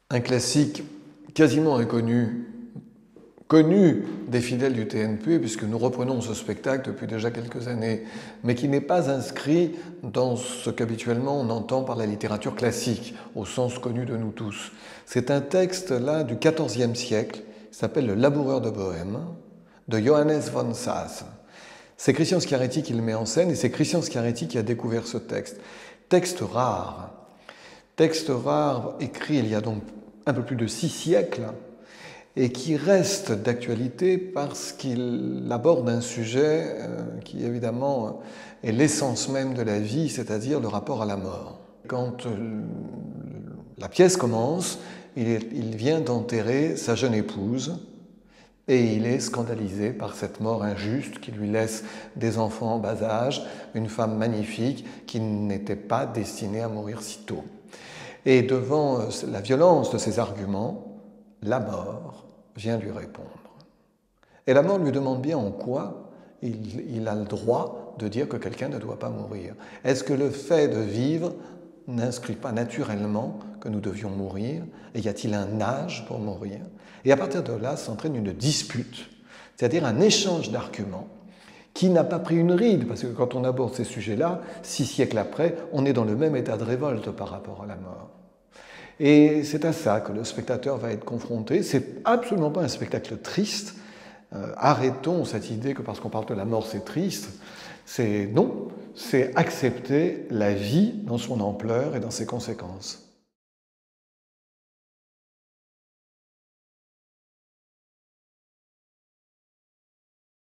Un classique quasiment inconnu, connu des fidèles du TNP, puisque nous reprenons ce spectacle depuis déjà quelques années, mais qui n'est pas inscrit dans ce qu'habituellement on entend par la littérature classique, au sens connu de nous tous. C'est un texte là du XIVe siècle, qui s'appelle Le Laboureur de Bohême, de Johannes von Sass. C'est Christian Schiaretti qui le met en scène, et c'est Christian Schiaretti qui a découvert ce texte. Texte rare écrit il y a donc un peu plus de 6 siècles, et qui reste d'actualité parce qu'il aborde un sujet qui évidemment est l'essence même de la vie, c'est-à-dire le rapport à la mort. Quand la pièce commence, il vient d'enterrer sa jeune épouse et il est scandalisé par cette mort injuste qui lui laisse des enfants en bas âge, une femme magnifique qui n'était pas destinée à mourir si tôt. Et devant la violence de ses arguments, la mort vient lui répondre. Et la mort lui demande bien en quoi il a le droit de dire que quelqu'un ne doit pas mourir. Est-ce que le fait de vivre n'inscrit pas naturellement que nous devions mourir? Et y a-t-il un âge pour mourir? Et à partir de là s'entraîne une dispute, c'est-à-dire un échange d'arguments qui n'a pas pris une ride, parce que quand on aborde ces sujets-là, 6 siècles après, on est dans le même état de révolte par rapport à la mort. Et c'est à ça que le spectateur va être confronté. C'est absolument pas un spectacle triste. Arrêtons cette idée que parce qu'on parle de la mort, c'est triste. Non, c'est accepter la vie dans son ampleur et dans ses conséquences.